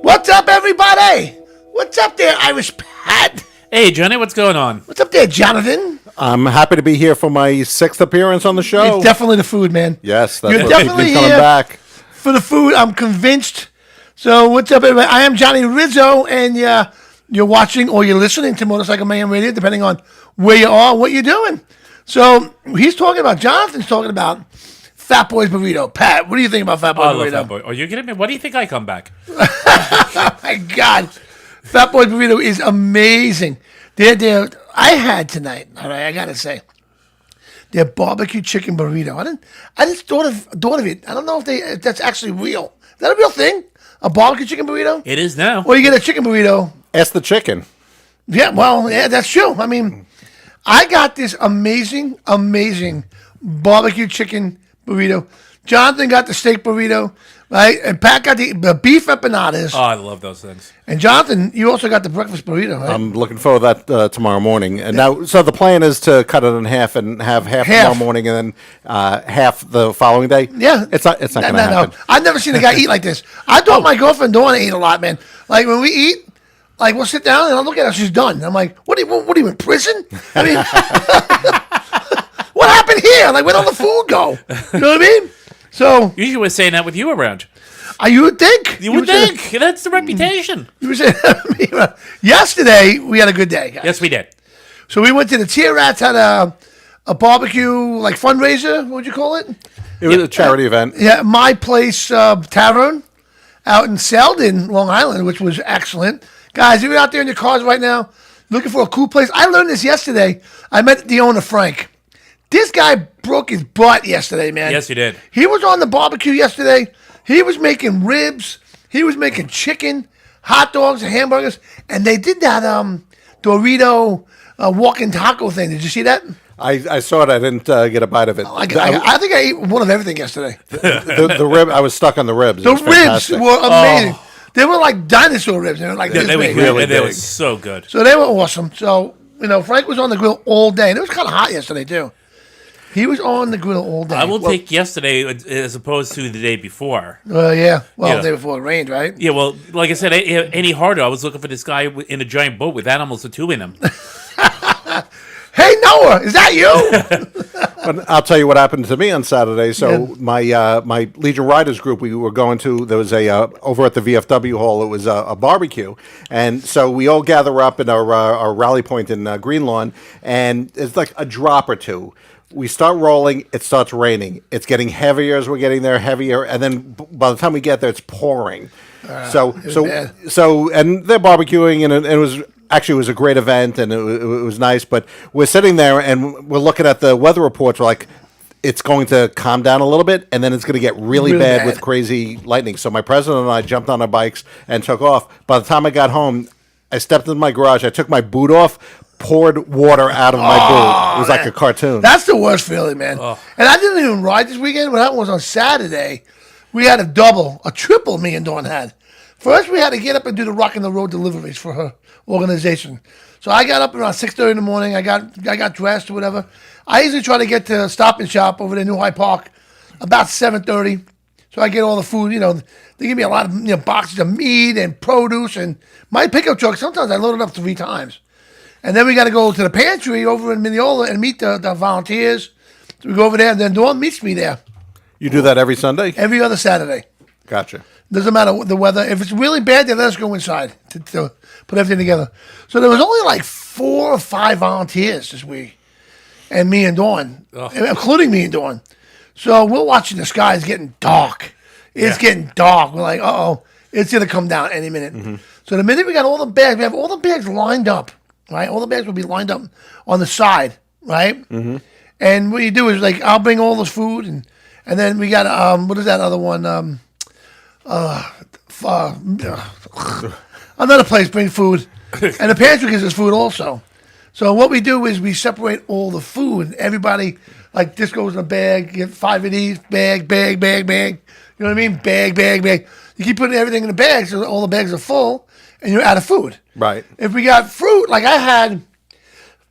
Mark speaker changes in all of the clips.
Speaker 1: What's up, everybody? What's up there, Irish Pat?
Speaker 2: Hey, Johnny, what's going on?
Speaker 1: What's up there, Jonathan?
Speaker 3: I'm happy to be here for my sixth appearance on the show.
Speaker 1: It's definitely the food, man.
Speaker 3: Yes, that's
Speaker 1: You're
Speaker 3: what
Speaker 1: definitely
Speaker 3: keeps coming
Speaker 1: here
Speaker 3: back.
Speaker 1: for the food. I'm convinced. So what's up, everybody? I am Johnny Rizzo, and you're watching or you're listening to Motorcycle Mayhem Radio, depending on where you are, what you're doing. So Jonathan's talking about Fat Boy's Burrito. Pat, what do you think about Fat Boy's
Speaker 2: I
Speaker 1: Burrito?
Speaker 2: love Fat Boy. Are you kidding me? What do you think I come back?
Speaker 1: Oh my God, Fat Boy's Burrito is amazing. I had tonight. All right, I gotta say, their barbecue chicken burrito. I just thought of it. I don't know if that's actually real. Is that a real thing? A barbecue chicken burrito?
Speaker 2: It is now.
Speaker 1: Or you get a chicken burrito?
Speaker 3: Ask the chicken.
Speaker 1: Yeah, well, yeah, that's true. I mean, I got this amazing barbecue chicken burrito. Jonathan got the steak burrito, right? And Pat got the beef empanadas.
Speaker 2: Oh, I love those things.
Speaker 1: And Jonathan, you also got the breakfast burrito, right?
Speaker 3: I'm looking forward to that tomorrow morning. And now, so the plan is to cut it in half and have half tomorrow morning and then half the following day.
Speaker 1: Yeah,
Speaker 3: it's not going to happen.
Speaker 1: No. I've never seen a guy eat like this. I thought my girlfriend Dawn ate a lot, man. Like when we eat, like we'll sit down and I'll look at her, she's done. I'm like, what are you in prison? I mean, what happened here? Like, where'd all the food go? You know what I mean? So
Speaker 2: Usually we're saying that with you around.
Speaker 1: You would think.
Speaker 2: You would think. That's the reputation.
Speaker 1: You would say, yesterday, we had a good day, guys.
Speaker 2: Yes, we did.
Speaker 1: So we went to the Tier Rats, had a barbecue, like fundraiser, what would you call it?
Speaker 3: It was a charity event.
Speaker 1: Yeah, My Place Tavern out in Selden, Long Island, which was excellent. Guys, if you're out there in your cars right now looking for a cool place, I learned this yesterday. I met the owner, Frank. This guy broke his butt yesterday, man.
Speaker 2: Yes, he did.
Speaker 1: He was on the barbecue yesterday. He was making ribs. He was making chicken, hot dogs, and hamburgers. And they did that Dorito walking taco thing. Did you see that?
Speaker 3: I saw it. I didn't get a bite of it.
Speaker 1: I think I ate one of everything yesterday.
Speaker 3: The rib, I was stuck on the ribs.
Speaker 1: The ribs were amazing. Oh. They were like dinosaur ribs. They were like
Speaker 2: They were
Speaker 1: big.
Speaker 2: really They were so good.
Speaker 1: So they were awesome. So, Frank was on the grill all day. And it was kind of hot yesterday, too. He was on the grill all day.
Speaker 2: I will take yesterday as opposed to the day before.
Speaker 1: Yeah. Well, the day before it rained, right?
Speaker 2: Yeah, well, like I said, any harder, I was looking for this guy in a giant boat with animals with two in him.
Speaker 1: Hey, Noah, is that you?
Speaker 3: I'll tell you what happened to me on Saturday. So my Legion Riders group, we were going to, there was over at the VFW hall, it was a barbecue. And so we all gather up in our rally point in Greenlawn, and it's like a drop or two. We start rolling, it starts raining. It's getting heavier as we're getting there, heavier, and then by the time we get there, it's pouring. So and they're barbecuing, and it was a great event, and it was nice. But we're sitting there, and we're looking at the weather reports. We're like, it's going to calm down a little bit, and then it's going to get really bad with crazy lightning. So my president and I jumped on our bikes and took off. By the time I got home, I stepped in my garage. I took my boot off, poured water out of my boot. It was like a cartoon.
Speaker 1: That's the worst feeling, man. Oh. And I didn't even ride this weekend. What happened was on Saturday, we had a triple me and Dawn had. First, we had to get up and do the Rock and the Road deliveries for her organization. So I got up around 6:30 in the morning. I got dressed or whatever. I usually try to get to Stop and Shop over there in New Hyde Park about 7:30. So I get all the food. They give me a lot of boxes of meat and produce. And my pickup truck, sometimes I load it up 3 times. And then we got to go to the pantry over in Mineola and meet the volunteers. So we go over there, and then Dawn meets me there.
Speaker 3: You do that every Sunday?
Speaker 1: Every other Saturday.
Speaker 3: Gotcha.
Speaker 1: Doesn't matter the weather. If it's really bad, they let us go inside to put everything together. So there was only like 4 or 5 volunteers this week, and me and Dawn, including me and Dawn. So we're watching the sky. It's getting dark. It's getting dark. We're like, uh-oh, it's going to come down any minute. Mm-hmm. So the minute we got all the bags, we have all the bags lined up, right? All the bags will be lined up on the side, right? Mm-hmm. And what you do is, like, I'll bring all this food, and then we got, what is that other one? Another place bring food, and the pantry gives us food also. So what we do is we separate all the food. Everybody, like, this goes in a bag, get 5 of these, bag. You know what I mean? Bag. You keep putting everything in the bag so all the bags are full, and you're out of food.
Speaker 3: Right.
Speaker 1: If we got fruit, like I had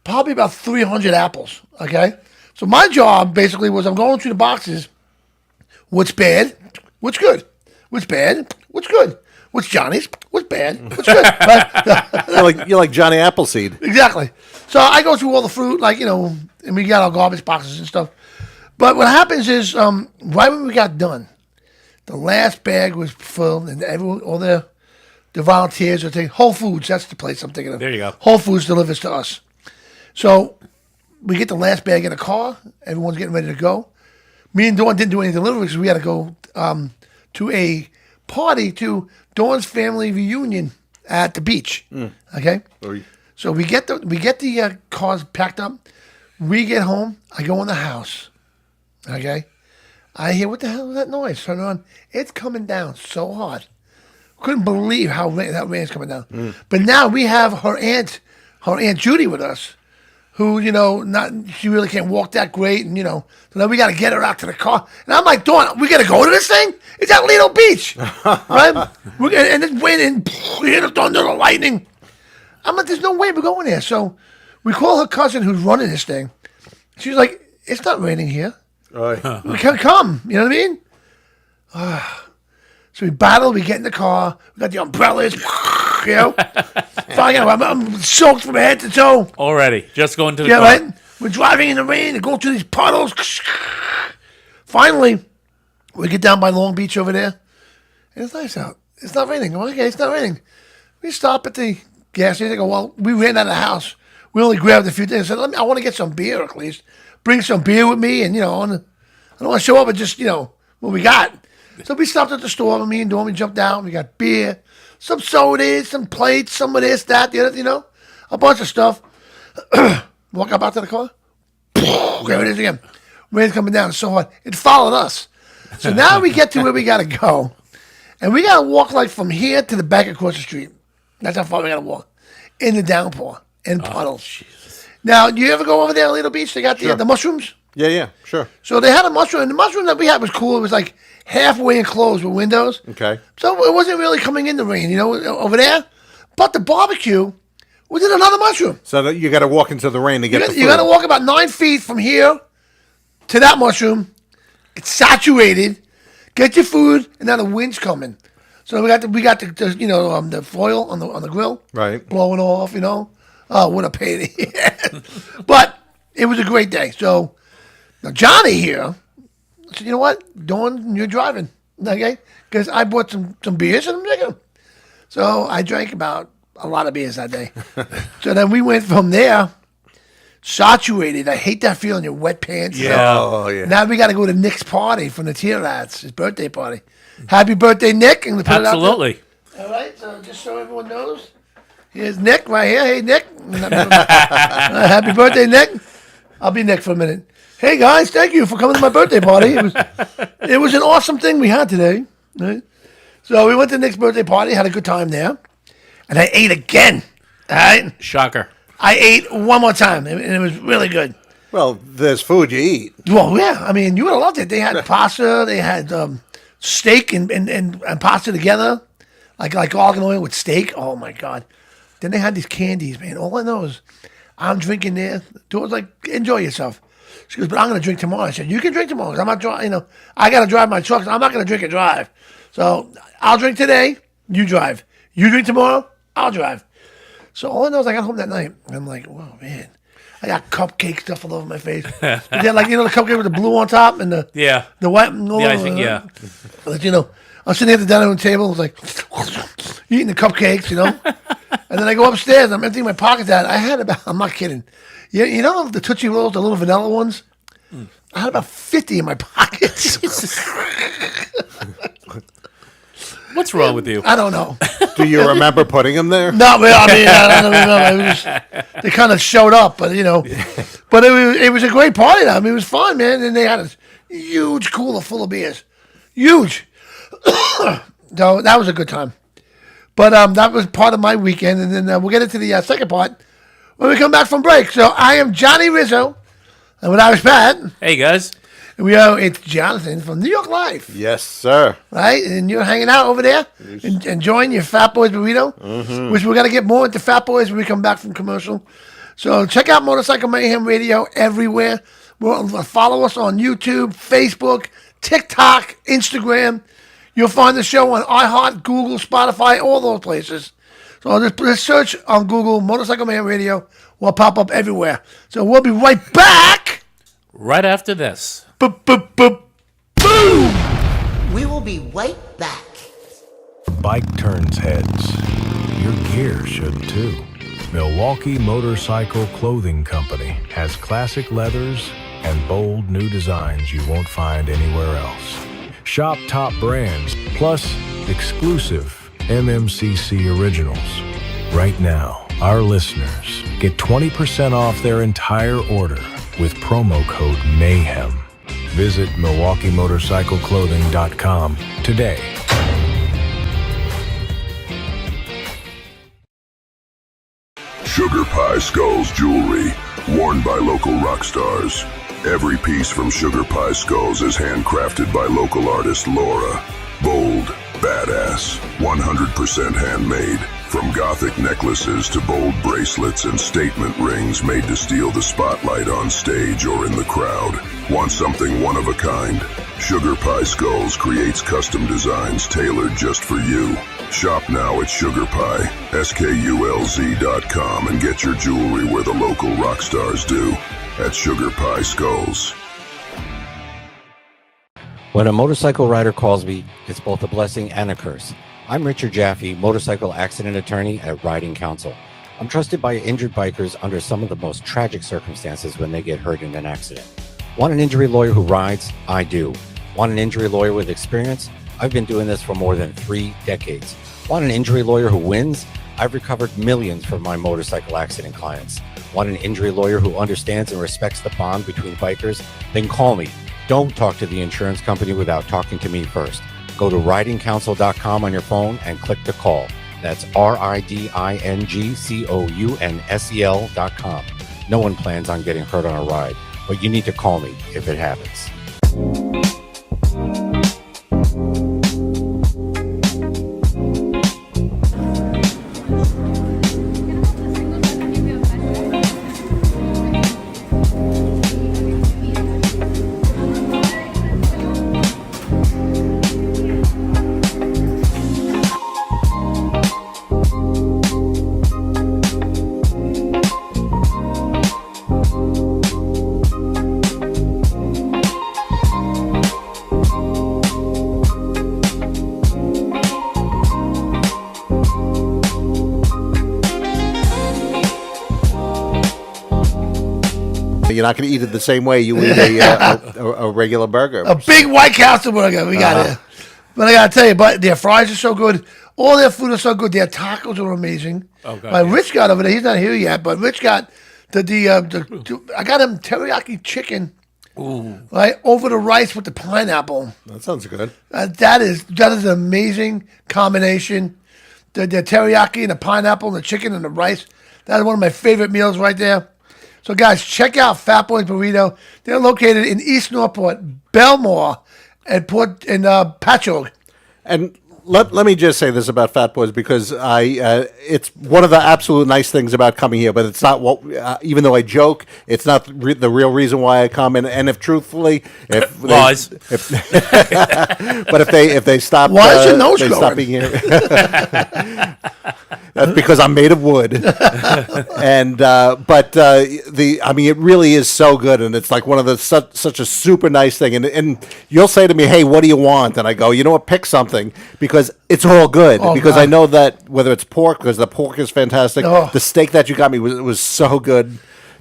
Speaker 1: probably about 300 apples, okay? So my job basically was I'm going through the boxes. What's bad? What's good? What's bad? What's good? What's Johnny's? What's bad? What's good? Right?
Speaker 3: You're like Johnny Appleseed.
Speaker 1: Exactly. So I go through all the fruit, like, and we got our garbage boxes and stuff. But what happens is, right when we got done, the last bag was filled, and everyone, all the volunteers are taking Whole Foods. That's the place I'm thinking of.
Speaker 2: There you go.
Speaker 1: Whole Foods delivers to us. So we get the last bag in the car. Everyone's getting ready to go. Me and Dawn didn't do any delivery because we had to go to a party to Dawn's family reunion at the beach. Okay, so we get the cars packed up. We get home. I go in the house. Okay, I hear, what the hell is that noise? Turn on. It's coming down so hard. Couldn't believe how that rain's coming down. But now we have her aunt Judy with us, who, she really can't walk that great, and so now we got to get her out to the car. And I'm like, Dawn, we got to go to this thing? It's at Lido Beach, right? And it's raining, you hear the thunder, the lightning. I'm like, there's no way we're going there. So we call her cousin who's running this thing. She's like, it's not raining here. We can't come. You know what I mean? So we battle. We get in the car. We got the umbrellas. I'm soaked from head to toe.
Speaker 2: Already. Just going to the car.
Speaker 1: Right? We're driving in the rain and go through these puddles. Finally, we get down by Long Beach over there. And it's nice out. It's not raining. I'm like, okay, it's not raining. We stop at the gas station. They go, well, we ran out of the house. We only grabbed a few things. I said, I want to get some beer at least. Bring some beer with me. And, I don't want to show up with just, what we got. So we stopped at the store. Me and Dawn, we jumped out. We got beer, some sodas, some plates, some of this, that, the other, a bunch of stuff. Walk up out to the car. There it is again. Rain's coming down so hard. It followed us. So now we get to where we got to go. And we got to walk like from here to the back across the street. That's how far we got to walk. In the downpour. In puddles. Jesus. Now, do you ever go over there at Lido Beach? They got the mushrooms?
Speaker 3: Yeah, sure.
Speaker 1: So they had a mushroom, and the mushroom that we had was cool. It was like halfway enclosed with windows.
Speaker 3: Okay.
Speaker 1: So it wasn't really coming in the rain, over there. But the barbecue was in another mushroom.
Speaker 3: So you got to walk into the rain to get the food.
Speaker 1: You got to walk about 9 feet from here to that mushroom. It's saturated. Get your food, and now the wind's coming. So we got the foil on the grill,
Speaker 3: right,
Speaker 1: blowing off. Oh, what a pain! But it was a great day. So now Johnny here said, you know what, Dawn, you're driving, okay? Because I bought some beers and I'm drinking them. So I drank about a lot of beers that day. So then we went from there, saturated. I hate that feeling, your wet pants.
Speaker 2: Yeah.
Speaker 3: Oh, yeah.
Speaker 1: Now we got to go to Nick's party from the Tier Rats, his birthday party. Happy birthday, Nick. And
Speaker 2: Absolutely.
Speaker 1: All right, so just so everyone knows, here's Nick right here. Hey, Nick. Happy birthday, Nick. I'll be Nick for a minute. Hey, guys, thank you for coming to my birthday party. It was an awesome thing we had today. Right? So we went to Nick's birthday party, had a good time there. And I ate again. All right?
Speaker 2: Shocker.
Speaker 1: I ate one more time, and it was really good.
Speaker 3: Well, there's food you eat.
Speaker 1: Well, yeah. I mean, you would have loved it. They had pasta. They had steak and pasta together, like garlic and oil with steak. Oh, my God. Then they had these candies, man. All I know is I'm drinking there. Dawn's like, enjoy yourself. She goes, but I'm going to drink tomorrow. I said, you can drink tomorrow because I'm not driving. I got to drive my truck. So I'm not going to drink and drive. So I'll drink today. You drive. You drink tomorrow. I'll drive. So all I know is I got home that night. And I'm like, whoa, man. I got cupcake stuff all over my face. But then, the cupcake with the blue on top and the white.
Speaker 2: The icing, yeah.
Speaker 1: But, I'm sitting at the dining room table. I was like, eating the cupcakes, And then I go upstairs. I'm emptying my pockets out. I had about, I'm not kidding. You know the Tootsie Rolls, the little vanilla ones? I had about 50 in my pockets.
Speaker 2: What's wrong with you?
Speaker 1: I don't know.
Speaker 3: Do you remember putting them there?
Speaker 1: No, I don't remember. It was they kind of showed up, but but it was a great party. I mean, it was fun, man. And they had a huge cooler full of beers, huge. So that was a good time. But that was part of my weekend, and then we'll get into the second part when we come back from break. So I am Johnny Rizzo, and with Irish Pat.
Speaker 2: Hey guys.
Speaker 1: It's Jonathan from New York Life.
Speaker 3: Yes, sir.
Speaker 1: Right? And you're hanging out over there, enjoying your Fat Boys burrito, which we're going to get more into Fat Boys when we come back from commercial. So check out Motorcycle Mayhem Radio everywhere. Follow us on YouTube, Facebook, TikTok, Instagram. You'll find the show on iHeart, Google, Spotify, all those places. So just search on Google Motorcycle Man Radio. We'll pop up everywhere. So we'll be right back.
Speaker 2: Right after this.
Speaker 1: Boom.
Speaker 4: We will be right back.
Speaker 5: Bike turns heads. Your gear should too. Milwaukee Motorcycle Clothing Company has classic leathers and bold new designs you won't find anywhere else. Shop top brands plus exclusive MMCC originals. Right now, our listeners get 20% off their entire order with promo code MAYHEM. Visit MilwaukeeMotorcycleClothing.com today.
Speaker 6: Sugar Pie Skulls jewelry, worn by local rock stars. Every piece from Sugar Pie Skulls is handcrafted by local artist Laura. Bold, badass, 100% handmade. From gothic necklaces to bold bracelets and statement rings made to steal the spotlight on stage or in the crowd. Want something one of a kind? Sugar Pie Skulls creates custom designs tailored just for you. Shop now at SugarPie.com and get your jewelry where the local rock stars do, at Sugar Pie Skulls.
Speaker 7: When a motorcycle rider calls me, it's both a blessing and a curse. I'm Richard Jaffe, motorcycle accident attorney at Riding Counsel. I'm trusted by injured bikers under some of the most tragic circumstances when they get hurt in an accident. Want an injury lawyer who rides? I do. Want an injury lawyer with experience? I've been doing this for more than 3 decades. Want an injury lawyer who wins? I've recovered millions from my motorcycle accident clients. Want an injury lawyer who understands and respects the bond between bikers? Then call me. Don't talk to the insurance company without talking to me first. Go to ridingcounsel.com on your phone and click to call. That's RIDINGCOUNSEL.com. No one plans on getting hurt on a ride, but you need to call me if it happens.
Speaker 3: You're not going to eat it the same way you eat a regular burger.
Speaker 1: A big White Castle burger. We got it. But I got to tell you, but their fries are so good. All their food is so good. Their tacos are amazing.
Speaker 2: Oh, God.
Speaker 1: Rich got over there. He's not here yet, but Rich got I got him teriyaki chicken.
Speaker 2: Ooh.
Speaker 1: Right over the rice with the pineapple.
Speaker 3: That sounds good.
Speaker 1: That is an amazing combination. The teriyaki and the pineapple and the chicken and the rice. That is one of my favorite meals right there. So, guys, check out Fat Boys Burrito. They're located in East Northport, Belmore, and Patchogue.
Speaker 3: And let me just say this about Fat Boys, because it's one of the absolute nice things about coming here, but it's not what, even though I joke, it's not the real reason why I come. And if truthfully,
Speaker 2: Lies.
Speaker 3: but if they stop,
Speaker 1: Why is your nose
Speaker 3: they
Speaker 1: growing?
Speaker 3: stop being here. That's because I'm made of wood. And it really is so good, and it's like one of the such a super nice thing. And you'll say to me, "Hey, what do you want?" And I go, "You know what? Pick something, because it's all good." Because
Speaker 1: God.
Speaker 3: I know that whether it's pork, because the pork is fantastic.
Speaker 1: Oh.
Speaker 3: The steak that you got me was so good.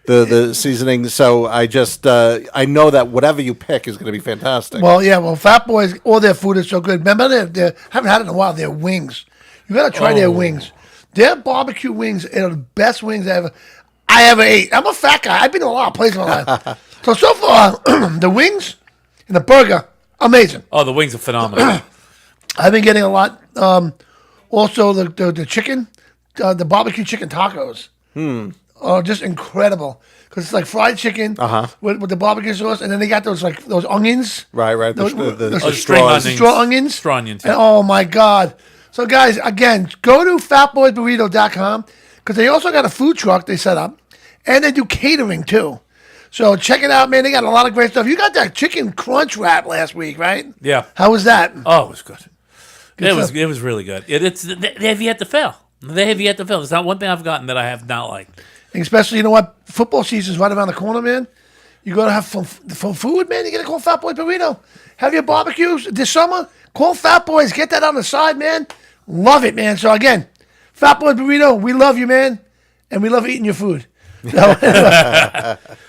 Speaker 3: The seasoning. So I just I know that whatever you pick is going to be fantastic.
Speaker 1: Well, Fat Boys, all their food is so good. Remember, they haven't had it in a while. Their wings. You got to try their wings. Their barbecue wings are the best wings I ever ate. I'm a fat guy. I've been to a lot of places in my life. So far, the wings and the burger, amazing.
Speaker 2: Oh, the wings are phenomenal.
Speaker 1: I've been getting a lot. Also, the chicken, the barbecue chicken tacos. Are just incredible. Because it's like fried chicken with the barbecue sauce, and then they got those onions.
Speaker 3: Right.
Speaker 2: The string onions.
Speaker 1: Straw onions.
Speaker 2: Straw onions.
Speaker 1: And, oh, my God. So, guys, again, go to fatboysburrito.com, because they also got a food truck they set up, and they do catering, too. So check it out, man. They got a lot of great stuff. You got that chicken crunch wrap last week, right?
Speaker 2: Yeah.
Speaker 1: How was that?
Speaker 2: Oh, it was good. It was really good. They have yet to fail. They have yet to fail. There's not one thing I've gotten that I have not liked.
Speaker 1: And especially, you know what? Football season's right around the corner, man. You got to have some food, man. You got to call Fat Boy Burrito. Have your barbecues this summer. Call Fat Boys. Get that on the side, man. Love it, man. So, again, Fat Boy Burrito, we love you, man. And we love eating your food.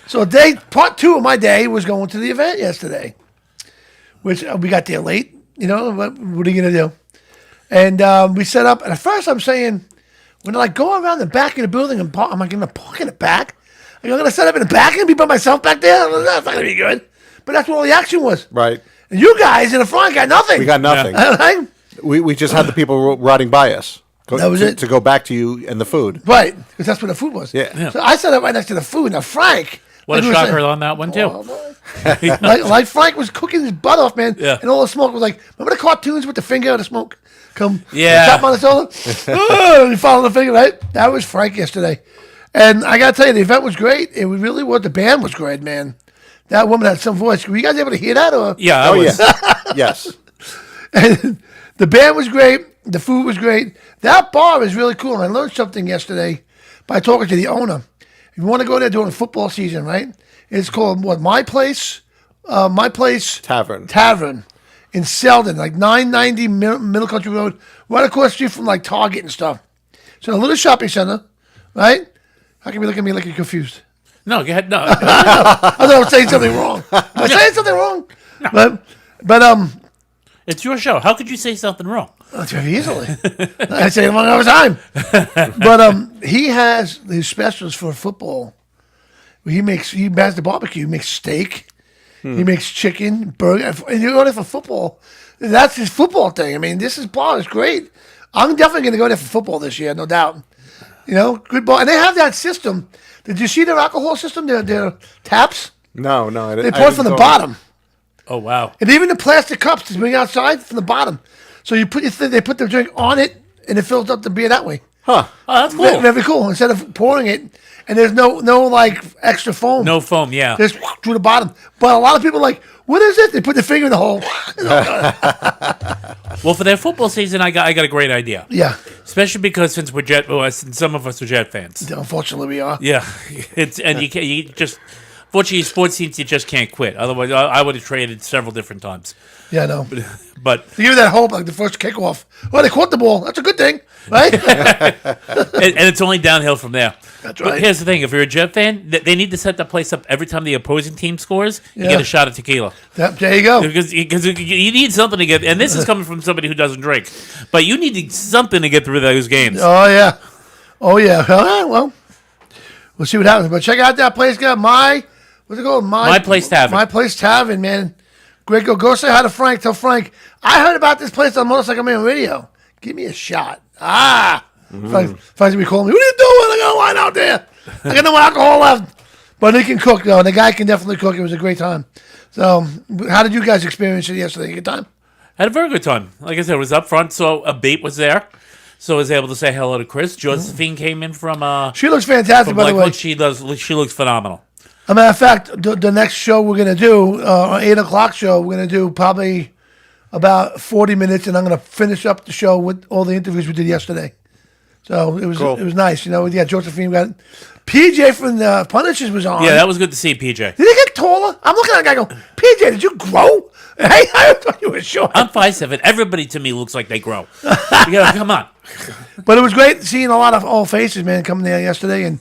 Speaker 1: So, part 2 of my day was going to the event yesterday, which we got there late. You know, what are you going to do? And we set up. And at first, I'm saying, when I go around the back of the building and park, am I going to park in the back? Am I going to set up in the back and be by myself back there? That's not going to be good. But that's what all the action was.
Speaker 3: Right.
Speaker 1: And you guys in the front got nothing.
Speaker 3: We got nothing.
Speaker 1: Yeah.
Speaker 3: We just had the people riding by us.
Speaker 1: That was it.
Speaker 3: To go back to you and the food.
Speaker 1: Right, because that's where the food was.
Speaker 3: Yeah.
Speaker 1: So I set up right next to the food. Now, Frank.
Speaker 2: What a shocker on that one, too.
Speaker 1: Like Frank was cooking his butt off, man.
Speaker 2: Yeah.
Speaker 1: And all the smoke was like, remember the cartoons with the finger of the smoke? Come,
Speaker 2: Yeah.
Speaker 1: tap on the shoulder. Oh, you follow the finger, right? That was Frank yesterday. And I got to tell you, the event was great. It really was. The band was great, man. That woman had some voice. Were you guys able to hear that? Or?
Speaker 2: Yeah, I was.
Speaker 3: Yeah. Yes.
Speaker 1: And the band was great. The food was great. That bar is really cool. And I learned something yesterday by talking to the owner. If you want to go there during football season, right? It's called, what, My Place Tavern in Selden, like 990 Middle Country Road, right across the street from like Target and stuff. So a little shopping center, right? How can you look at me like you're confused?
Speaker 2: No, go ahead. No.
Speaker 1: I thought I was saying something wrong. Am I saying something wrong? No. But
Speaker 2: It's your show. How could you say something wrong?
Speaker 1: very easily. I say it all the time. But he has his specials for football. He has the barbecue. He makes steak. He makes chicken, burger. And you go there for football. That's his football thing. I mean, this bar is great. I'm definitely going to go there for football this year, no doubt. You know, good ball. And they have that system. Did you see their alcohol system? Their taps?
Speaker 3: No, I didn't.
Speaker 1: They pour it from the bottom.
Speaker 2: Oh, wow.
Speaker 1: And even the plastic cups to bring outside from the bottom. So you put they put the drink on it, and it fills up the beer that way.
Speaker 3: Huh.
Speaker 2: Oh, that's cool.
Speaker 1: Very cool. Instead of pouring it, and there's no like extra foam.
Speaker 2: No foam, yeah.
Speaker 1: Just through the bottom. But a lot of people are like, what is it? They put their finger in the hole.
Speaker 2: Well, for their football season, I got a great idea.
Speaker 1: Yeah.
Speaker 2: Especially because since since some of us are Jet fans.
Speaker 1: Unfortunately, we are.
Speaker 2: Yeah, you just. Fortunately, sports teams you just can't quit. Otherwise, I would have traded several different times.
Speaker 1: Yeah, I know.
Speaker 2: But
Speaker 1: to give you that hope, like the first kickoff. Well, they caught the ball. That's a good thing, right?
Speaker 2: and it's only downhill from there.
Speaker 1: That's right.
Speaker 2: But here's the thing: if you're a Jet fan, they need to set that place up every time the opposing team scores. You
Speaker 1: Yeah.
Speaker 2: get a shot of tequila.
Speaker 1: There you go.
Speaker 2: Because you need something to get, and this is coming from somebody who doesn't drink, but you need something to get through those games.
Speaker 1: Oh yeah. All right, well, we'll see what happens. But check out that place, guys. What's it called?
Speaker 2: My Place Tavern.
Speaker 1: My Place Tavern, man. Great. Go say hi to Frank. Tell Frank, I heard about this place on Motorcycle Man Radio. Give me a shot. Frank's going to be calling me, what are you doing? I got a line out there. I got no alcohol left. But he can cook, though. The guy can definitely cook. It was a great time. So, how did you guys experience it yesterday? Good time?
Speaker 2: Had a very good time. Like I said, it was up front, so a bait was there. So I was able to say hello to Chris. Josephine came in from...
Speaker 1: She looks fantastic, by the way.
Speaker 2: She looks phenomenal.
Speaker 1: As a matter of fact, the next show we're going to do, our 8 o'clock show, we're going to do probably about 40 minutes, and I'm going to finish up the show with all the interviews we did yesterday. So it was
Speaker 3: Cool.
Speaker 1: It was nice. You know, we got Josephine, we got PJ from the Punishers was on.
Speaker 2: Yeah, that was good to see, PJ.
Speaker 1: Did he get taller? I'm looking at that guy go, PJ, did you grow? Hey, I thought you were short.
Speaker 2: I'm 5'7". Everybody to me looks like they grow. You gotta, come on.
Speaker 1: But it was great seeing a lot of old faces, man, coming there yesterday. And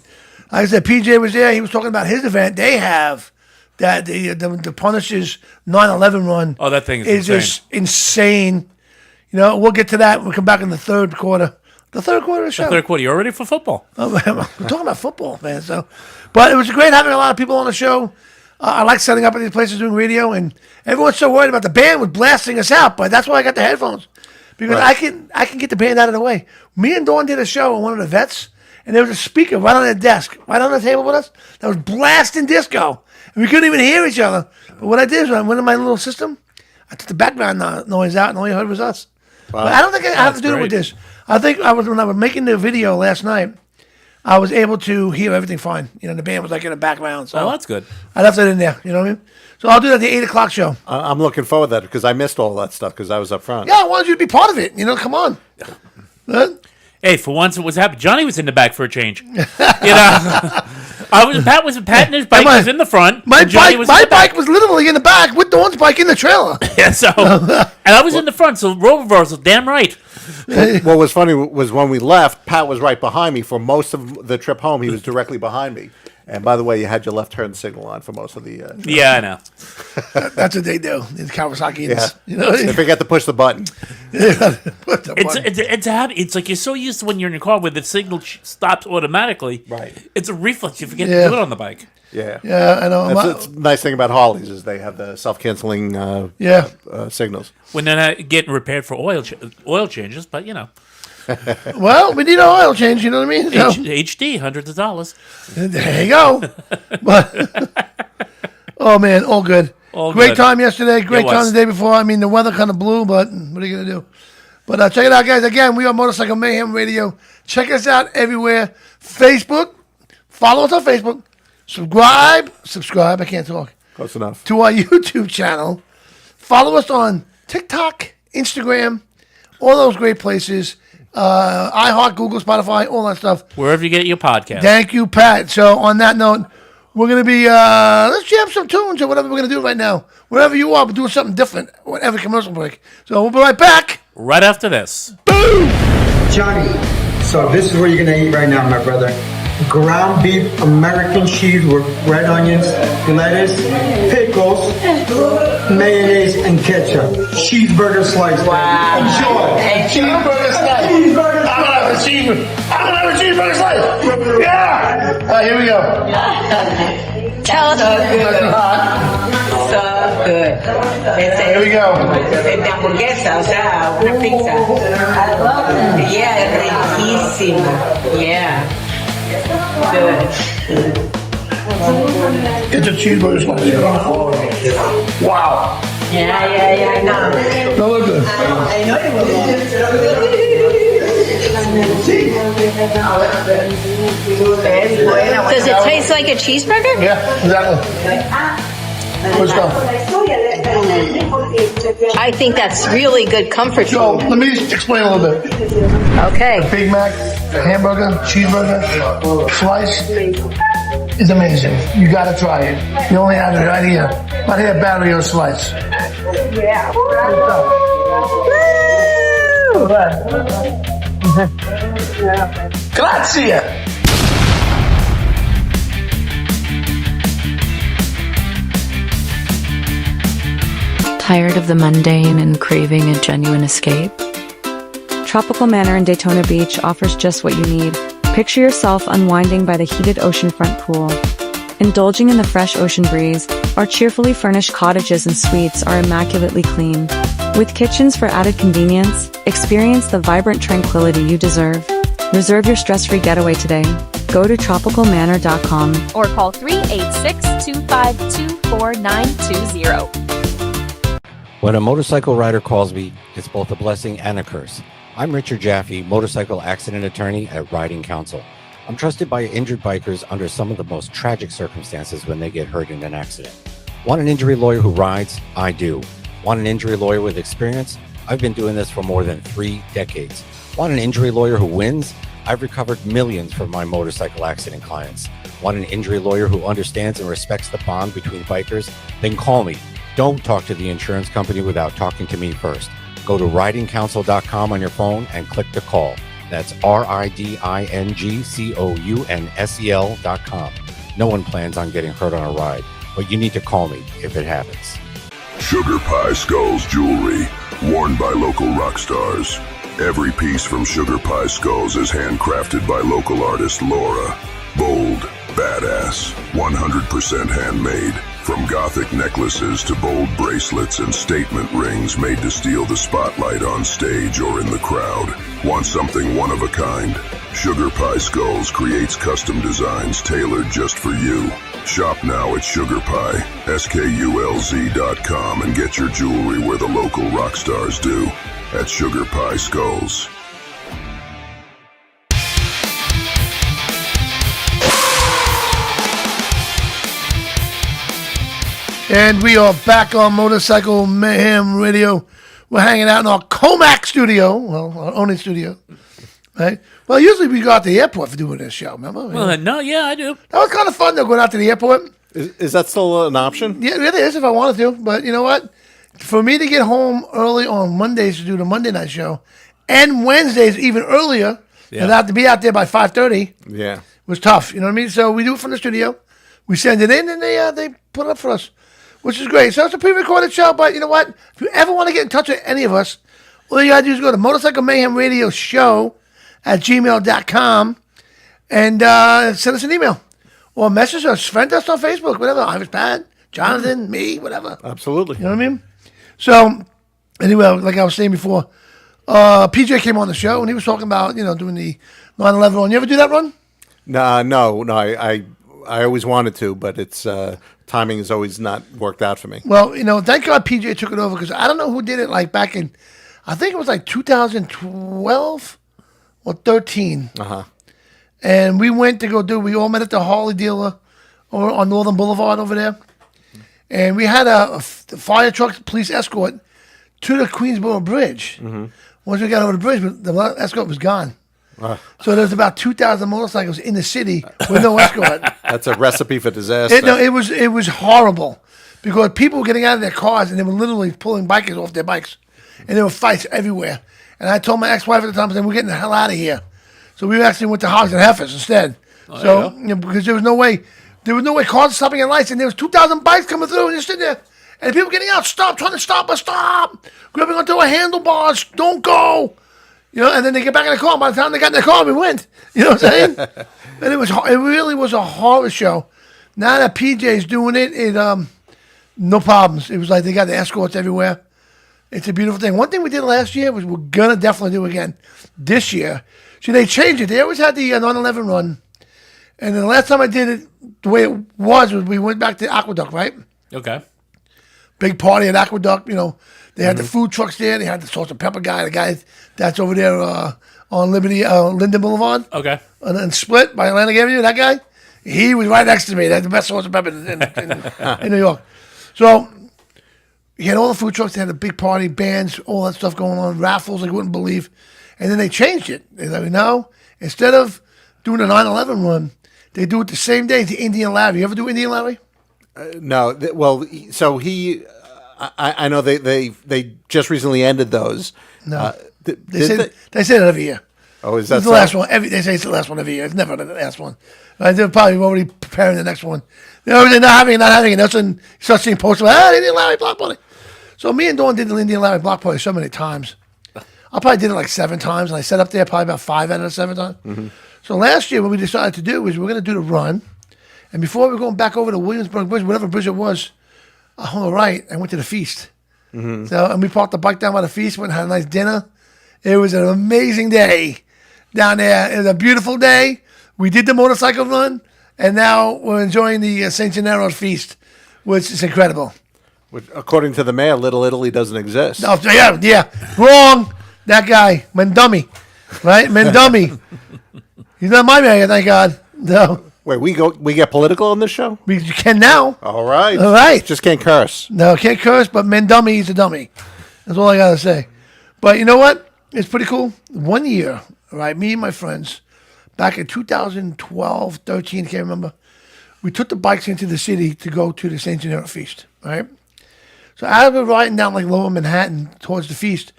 Speaker 1: like I said, PJ was there. He was talking about his event. They have that the Punishers 9/11 run.
Speaker 2: Oh, that thing is
Speaker 1: insane. Just insane. You know, we'll get to that when we come back in the third quarter. The third quarter of the show.
Speaker 2: The third quarter. You're ready for football.
Speaker 1: We're talking about football, man. So, but it was great having a lot of people on the show. I like setting up at these places doing radio, and everyone's so worried about the band was blasting us out. But that's why I got the headphones, because
Speaker 3: Right.
Speaker 1: I can get the band out of the way. Me and Dawn did a show on one of the vets, and there was a speaker right on the desk, right on the table with us, that was blasting disco, and we couldn't even hear each other. But what I did is I went in my little system, I took the background noise out, and all you heard was us. But I don't think I have to do it with
Speaker 2: great.
Speaker 1: this. I think when I was making the video last night, I was able to hear everything fine. You know, the band was like in the background. So
Speaker 2: Oh, that's good.
Speaker 1: I left it in there. You know what I mean? So I'll do that at the 8 o'clock show.
Speaker 3: I'm looking forward to that because I missed all that stuff because I was up front.
Speaker 1: Yeah, I wanted you to be part of it. You know, come on.
Speaker 2: Hey, for once it was happening. Johnny was in the back for a change. You know, Pat and his bike was in the front.
Speaker 1: My
Speaker 2: and Johnny
Speaker 1: bike,
Speaker 2: was in
Speaker 1: my
Speaker 2: the back.
Speaker 1: bike was literally in the back with Dawn's bike in the trailer.
Speaker 2: Yeah, so and I was in the front. So role reversal, damn right.
Speaker 3: What was funny was when we left, Pat was right behind me for most of the trip home. He was directly behind me. And by the way, you had your left turn signal on for most of the trip.
Speaker 2: Yeah, I know.
Speaker 1: That's what they do. It's Kawasakians.
Speaker 3: Yeah.
Speaker 1: You know?
Speaker 3: They forget to push the button.
Speaker 2: It's a habit. It's like you're so used to when you're in your car where the signal stops automatically.
Speaker 3: Right.
Speaker 2: It's a reflex. You forget
Speaker 1: Yeah.
Speaker 2: to do it on the bike.
Speaker 3: Yeah.
Speaker 1: Yeah, I know.
Speaker 3: That's the nice thing about Harleys is they have the self-canceling
Speaker 1: Yeah.
Speaker 3: signals.
Speaker 2: When they're not getting repaired for oil changes, but you know,
Speaker 1: Well, we need an oil change, you know what I mean? So,
Speaker 2: HD, hundreds of dollars.
Speaker 1: there you go. But, oh, man, all good.
Speaker 2: All
Speaker 1: Great
Speaker 2: good.
Speaker 1: time yesterday. Great
Speaker 2: It
Speaker 1: time
Speaker 2: was.
Speaker 1: the day before. I mean, the weather kind of blew, but what are you going to do? But check it out, guys. Again, we are Motorcycle Mayhem Radio. Check us out everywhere. Facebook. Follow us on Facebook. Subscribe. I can't talk.
Speaker 3: Close enough.
Speaker 1: To our YouTube channel. Follow us on TikTok, Instagram, all those great places. iHeart, Google, Spotify, all that stuff.
Speaker 2: Wherever you get your podcast.
Speaker 1: Thank you, Pat. So on that note, we're going to be, let's jam some tunes or whatever we're going to do right now. Wherever you are, we're doing something different. Whatever commercial break. So we'll be right back.
Speaker 2: Right after this.
Speaker 8: Johnny, so this is what you're gonna eat right now, my brother. Ground beef, American cheese with red onions, lettuce, pickles, mayonnaise, and ketchup. Cheeseburger slice. Wow. Enjoy.
Speaker 1: Cheeseburger slice. I'm going to have a cheeseburger slice. Yeah. All right, here we go.
Speaker 9: Tell us. So good.
Speaker 1: Here we go.
Speaker 9: Esta hamburguesa, o sea, una pizza. Yeah, riquísimo. Yeah. Good.
Speaker 1: It's a cheeseburger slice. Wow.
Speaker 9: Yeah, no.
Speaker 1: No, look good.
Speaker 9: Does it taste like a cheeseburger?
Speaker 1: Yeah, exactly. Let's go.
Speaker 9: I think that's really good comfort
Speaker 1: So
Speaker 9: food.
Speaker 1: let me just explain a little bit.
Speaker 9: Okay.
Speaker 1: Big Mac, hamburger, cheeseburger, slice is amazing. You gotta try it. You only have it right here. Right here, Barrio slice.
Speaker 9: Yeah.
Speaker 1: Grazie.
Speaker 10: Tired of the mundane and craving a genuine escape?
Speaker 11: Tropical Manor in Daytona Beach offers just what you need. Picture yourself unwinding by the heated oceanfront pool. Indulging in the fresh ocean breeze, our cheerfully furnished cottages and suites are immaculately clean. With kitchens for added convenience, experience the vibrant tranquility you deserve. Reserve your stress-free getaway today. Go to tropicalmanor.com
Speaker 12: or call 386-252-4920.
Speaker 7: When a motorcycle rider calls me, it's both a blessing and a curse. I'm Richard Jaffe, motorcycle accident attorney at Riding Counsel. I'm trusted by injured bikers under some of the most tragic circumstances when they get hurt in an accident. Want an injury lawyer who rides? I do. Want an injury lawyer with experience? I've been doing this for more than 3 decades. Want an injury lawyer who wins? I've recovered millions from my motorcycle accident clients. Want an injury lawyer who understands and respects the bond between bikers? Then call me. Don't talk to the insurance company without talking to me first. Go to ridingcounsel.com on your phone and click to call. That's ridingcounsel.com. No one plans on getting hurt on a ride, but you need to call me if it happens.
Speaker 6: Sugar Pie Skulls jewelry, worn by local rock stars. Every piece from Sugar Pie Skulls is handcrafted by local artist Laura. Bold, badass, 100% handmade. From gothic necklaces to bold bracelets and statement rings made to steal the spotlight on stage or in the crowd. Want something one of a kind? Sugar Pie Skulls creates custom designs tailored just for you. Shop now at SugarPie.com and get your jewelry where the local rock stars do. At Sugar Pie Skulls.
Speaker 1: And we are back on Motorcycle Mayhem Radio. We're hanging out in our Comac studio, well, our only studio, right? Well, usually we go out to the airport for doing this show, remember?
Speaker 2: Well, no, yeah, I do.
Speaker 1: That was kind of fun, though, going out to the airport.
Speaker 3: Is that still an option?
Speaker 1: Yeah, it is if I wanted to. But you know what? For me to get home early on Mondays to do the Monday night show, and Wednesdays even earlier, and have to be out there by 5:30, was tough. You know what I mean? So we do it from the studio. We send it in, and they put it up for us, which is great. So it's a pre-recorded show, but you know what? If you ever want to get in touch with any of us, all you got to do is go to Motorcycle Mayhem Radio Show at gmail.com and send us an email. Or message us, friend us on Facebook, whatever. I was Pat, Jonathan, me, whatever.
Speaker 3: Absolutely.
Speaker 1: You know what I mean? So, anyway, like I was saying before, PJ came on the show and he was talking about, doing the 9/11 run. You ever do that run?
Speaker 3: No. I always wanted to, but it's timing has always not worked out for me.
Speaker 1: Well, thank God PJ took it over because I don't know who did it like back in, I think it was like 2012 or 13.
Speaker 3: Uh-huh.
Speaker 1: And we went to we all met at the Harley dealer over on Northern Boulevard over there. And we had a fire truck police escort to the Queensboro Bridge.
Speaker 3: Mm-hmm.
Speaker 1: Once we got over the bridge, the escort was gone. So there's about 2,000 motorcycles in the city with no escort.
Speaker 3: That's a recipe for disaster.
Speaker 1: It was horrible because people were getting out of their cars and they were literally pulling bikers off their bikes. And there were fights everywhere. And I told my ex-wife at the time, I said, we're getting the hell out of here. So we actually went to Hogs and Heifers instead. Because there was no way cars stopping at lights, and there was 2,000 bikes coming through, and you're sitting there, and people getting out, trying to stop us, grabbing onto our handlebars, don't go, and then they get back in the car. By the time they got in the car, we went. You know what I'm saying? And it really was a horror show. Now that PJ's doing it, no problems. It was like they got the escorts everywhere. It's a beautiful thing. One thing we did last year was we're gonna definitely do again this year. See, they changed it. They always had the 9/11 run. And then the last time I did it, the way it was we went back to Aqueduct, right?
Speaker 2: Okay.
Speaker 1: Big party at Aqueduct. They had the food trucks there. They had the salt and pepper guy, the guy that's over there on Linden Boulevard.
Speaker 2: Okay.
Speaker 1: And then Split by Atlantic Avenue, that guy, he was right next to me. They had the best salt and pepper in New York. So he had all the food trucks. They had a big party, bands, all that stuff going on, raffles like you wouldn't believe. And then they changed it. They let me know, instead of doing the 9/11 run, they do it the same day as the Indian Larry. You ever do Indian Larry?
Speaker 3: No. So he, I know they just recently ended those.
Speaker 1: No. They say it every year.
Speaker 3: Oh, is that
Speaker 1: it's the last one? They say it's the last one every year. It's never the last one. They're probably already preparing the next one. They're not having it. That's when you start seeing posters, Indian Larry Block Party. So me and Dawn did the Indian Larry Block Party so many times. I probably did it like 7 times, and I set up there probably about 5 out of the 7 times.
Speaker 3: Mm-hmm.
Speaker 1: So last year, what we decided to do was we're going to do the run, and before we were going back over to Williamsburg Bridge, whatever bridge it was, I hung a right and went to the feast.
Speaker 3: Mm-hmm.
Speaker 1: And we parked the bike down by the feast, went and had a nice dinner. It was an amazing day down there. It was a beautiful day. We did the motorcycle run, and now we're enjoying the St. Gennaro's feast, which is incredible.
Speaker 3: Which, according to the mayor, Little Italy doesn't exist.
Speaker 1: Oh, yeah, wrong. That guy, Mendummy, right? Mendummy. He's not my mayor, thank God. No.
Speaker 3: Wait, we get political on this show?
Speaker 1: You can now.
Speaker 3: All right. Just can't curse.
Speaker 1: No, can't curse, but Mendummy, he's a dummy. That's all I got to say. But you know what? It's pretty cool. 1 year, right? Me and my friends, back in 2012, 13, can't remember, we took the bikes into the city to go to the St. Gennaro feast, right? So as we're riding down like Lower Manhattan towards the feast,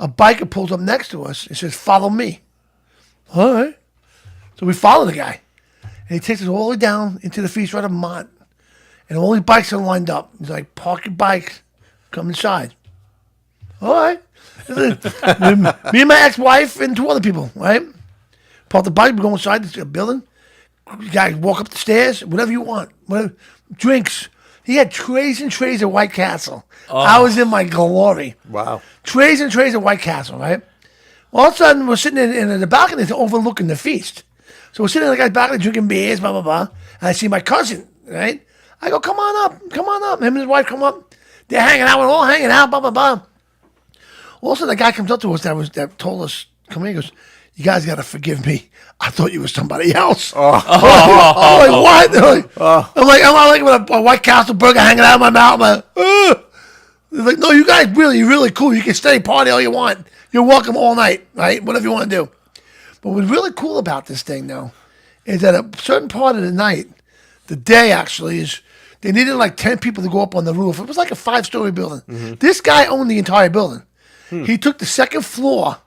Speaker 1: a biker pulls up next to us and says, "Follow me." All right. So we follow the guy. And he takes us all the way down into the feast right of Mont. And all these bikes are lined up. He's like, "Park your bikes. Come inside." All right. Me and my ex-wife and 2 other people, right? Park the bike. We go inside the building. You guys walk up the stairs. Whatever you want. Whatever. Drinks. He had trays and trays of White Castle.
Speaker 3: Oh.
Speaker 1: I was in my glory.
Speaker 3: Wow.
Speaker 1: Trays and trays of White Castle, right? All of a sudden, we're sitting in the balcony overlooking the feast. So we're sitting in the guy's balcony drinking beers, blah, blah, blah. And I see my cousin, right? I go, come on up. Him and his wife come up. They're hanging out. We're all hanging out, blah, blah, blah. All of a sudden, the guy comes up to us that told us, come here, he goes, you guys got to forgive me. I thought you were somebody else.
Speaker 3: Oh.
Speaker 1: I'm like, what? I'm like with a White Castle burger hanging out of my mouth. I'm like, ugh. They're like, no, you guys really cool. You can stay party all you want. You're welcome all night, right? Whatever you want to do. But what's really cool about this thing, though, is that a certain part of the night, the day actually, is they needed like 10 people to go up on the roof. It was like a 5-story building. Mm-hmm. This guy owned the entire building. He took the second floor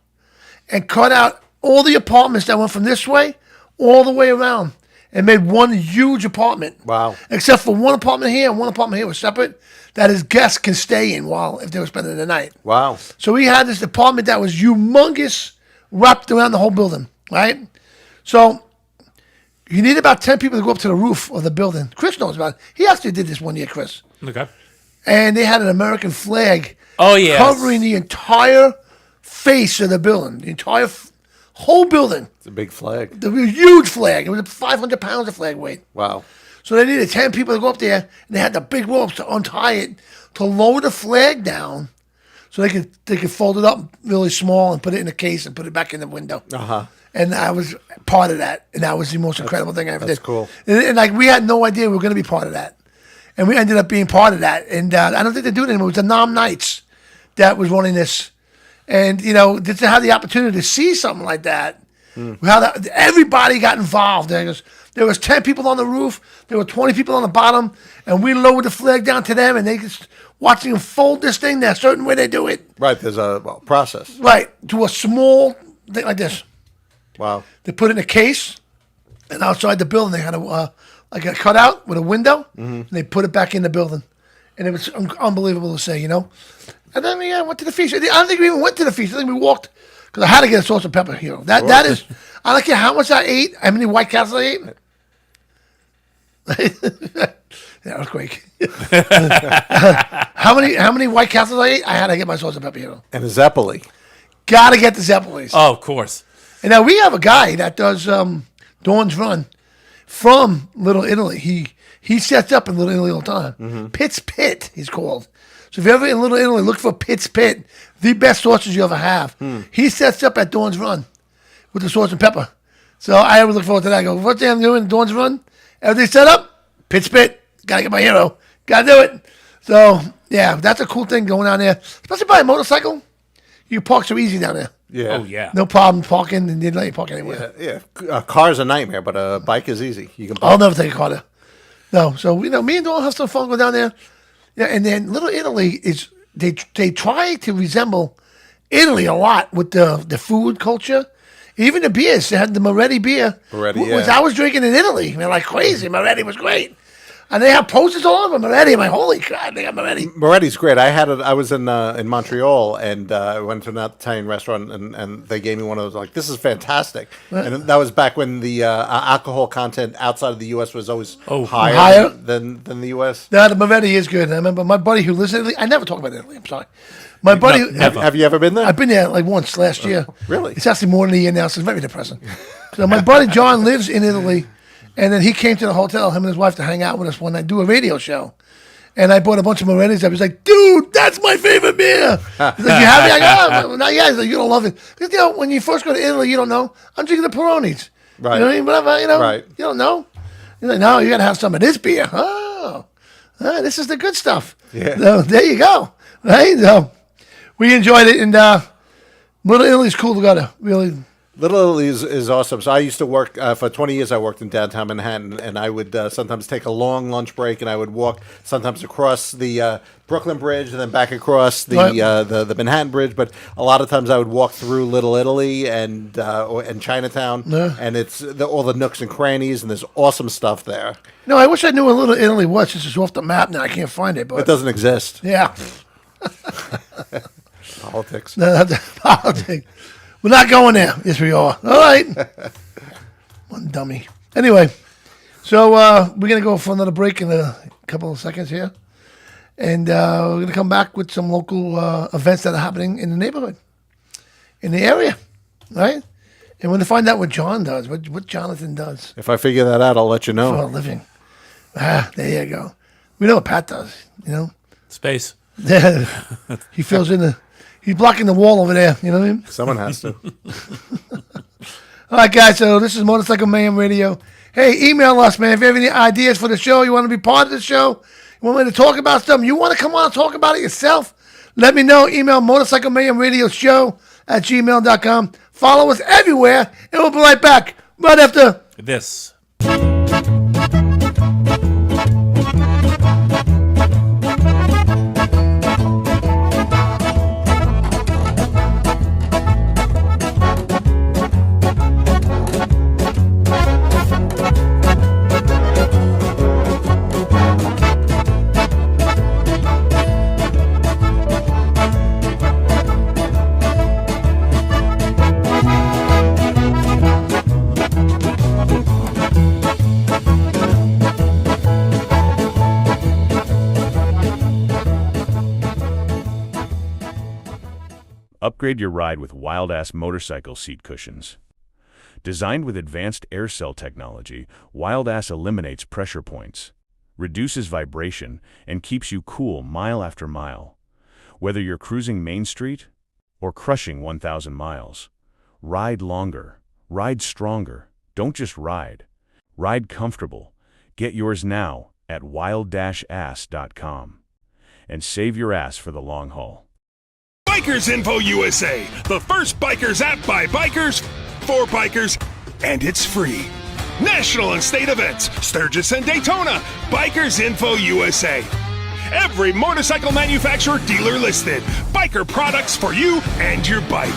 Speaker 1: and cut out all the apartments that went from this way all the way around and made one huge apartment.
Speaker 3: Wow.
Speaker 1: Except for one apartment here and one apartment here was separate that his guests can stay in if they were spending the night.
Speaker 3: Wow.
Speaker 1: So he had this apartment that was humongous, wrapped around the whole building, right? So you need about 10 people to go up to the roof of the building. Chris knows about it. He actually did this one year, Chris.
Speaker 2: Okay.
Speaker 1: And they had an American flag
Speaker 2: covering
Speaker 1: the entire face of the building, the entire whole building.
Speaker 3: It's a big flag.
Speaker 1: The huge flag. It was 500 pounds of flag weight.
Speaker 3: Wow.
Speaker 1: So they needed 10 people to go up there, and they had the big ropes to untie it, to lower the flag down, so they could fold it up really small and put it in a case and put it back in the window. And I was part of that, and that was the most incredible thing I ever did.
Speaker 3: That's cool.
Speaker 1: And like we had no idea we were going to be part of that, and we ended up being part of that. And I don't think they do it anymore. It was the Nam Knights that was running this, and just to have the opportunity to see something like that, how everybody got involved. There was 10 people on the roof, there were 20 people on the bottom, and we lowered the flag down to them, and they just watching them fold this thing that certain way they do it.
Speaker 3: Right, there's a process.
Speaker 1: Right, to a small thing like this.
Speaker 3: Wow.
Speaker 1: They put it in a case, and outside the building they had a cutout with a window, and they put it back in the building, and it was unbelievable to say, And then we went to the feast. I don't think we even went to the feast. I think we walked because I had to get a sauce and pepper here. That is, I don't care how much I ate, how many White Castles I ate. That was quick. How many White Castles I ate? I had to get my sauce and pepper here.
Speaker 3: And a Zeppeli.
Speaker 1: Gotta get the Zeppelis.
Speaker 2: Oh, of course.
Speaker 1: And now we have a guy that does Dawn's Run from Little Italy. He sets up in Little Italy all the time. Mm-hmm. Pitt's Pit, he's called. So if you're ever in Little Italy, look for Pitt's Pit, the best sausage you ever have. He sets up at Dawn's Run with the sauce and pepper. So I always look forward to that. I go, what day I'm doing at Dawn's Run? Everything set up, Pitt's Pit. Gotta get my hero. Gotta do it. So, yeah, that's a cool thing going on there. Especially by a motorcycle. You park so easy down there.
Speaker 3: Yeah.
Speaker 2: Oh, yeah.
Speaker 1: No problem parking, and they didn't let you park anywhere.
Speaker 3: Yeah. A car's a nightmare, but a bike is easy. You can.
Speaker 1: I'll never take a car there. No. So me and Dawn have some fun going down there. Yeah, and then Little Italy is they try to resemble Italy a lot with the food culture. Even the beers. They had the Moretti beer, which I was drinking in Italy. They're like crazy. Moretti was great. And they have posters all over Moretti. I'm like, holy crap, they got Moretti.
Speaker 3: Moretti's great. I was in Montreal, and I went to an Italian restaurant, and they gave me one of those, like, this is fantastic. And that was back when the alcohol content outside of the U.S. was always higher than the U.S.
Speaker 1: No, the Moretti is good. I remember my buddy who lives in Italy. I never talk about Italy. I'm sorry. My buddy.
Speaker 3: Have you ever been there?
Speaker 1: I've been there like once last year.
Speaker 3: Really?
Speaker 1: It's actually more than a year now, so it's very depressing. So my buddy John lives in Italy. And then he came to the hotel, him and his wife, to hang out with us one night, do a radio show. And I bought a bunch of Moretti's. I was like, dude, that's my favorite beer. He's like, you have it? I go, oh, not yet. He's like, you're going to love it. Because, when you first go to Italy, you don't know. I'm drinking the Peronis.
Speaker 3: Right.
Speaker 1: You know what I mean? Whatever,
Speaker 3: right.
Speaker 1: You don't know. He's like, no, you got to have some of this beer. Oh, this is the good stuff.
Speaker 3: Yeah.
Speaker 1: So there you go. Right? So we enjoyed it. And Little Italy's cool to go to, really.
Speaker 3: Little Italy is awesome. So I used to work, for 20 years I worked in downtown Manhattan, and I would sometimes take a long lunch break, and I would walk sometimes across the Brooklyn Bridge and then back across the Manhattan Bridge. But a lot of times I would walk through Little Italy and Chinatown, and it's all the nooks and crannies, and there's awesome stuff there.
Speaker 1: No, I wish I knew what Little Italy was. It's just off the map now. I can't find it. But
Speaker 3: it doesn't exist.
Speaker 1: Yeah.
Speaker 3: Politics.
Speaker 1: No, that's politics. We're not going there. Yes, we are. All right. One dummy. Anyway, so we're going to go for another break in a couple of seconds here. And we're going to come back with some local events that are happening in the neighborhood, in the area, right? And we're going to find out what John does, what Jonathan does.
Speaker 3: If I figure that out, I'll let you know.
Speaker 1: For a living. There you go. We know what Pat does,
Speaker 2: Space.
Speaker 1: He fills in He's blocking the wall over there. You know what I mean?
Speaker 3: Someone has to.
Speaker 1: All right, guys. So this is Motorcycle Mayhem Radio. Hey, email us, man. If you have any ideas for the show, you want to be part of the show, you want me to talk about something, you want to come on and talk about it yourself, let me know. Email Motorcycle Mayhem Radio Show at gmail.com. Follow us everywhere, and we'll be right back right after
Speaker 2: this.
Speaker 5: Upgrade your ride with wild-ass motorcycle seat cushions. Designed with advanced air cell technology, Wild-Ass eliminates pressure points, reduces vibration, and keeps you cool mile after mile. Whether you're cruising Main Street or crushing 1,000 miles, ride longer, ride stronger. Don't just ride. Ride comfortable. Get yours now at wild-ass.com and save your ass for the long haul.
Speaker 13: Bikers Info USA, the first bikers app by bikers, for bikers, and it's free. National and state events, Sturgis and Daytona, Bikers Info USA. Every motorcycle manufacturer dealer listed. Biker products for you and your bike.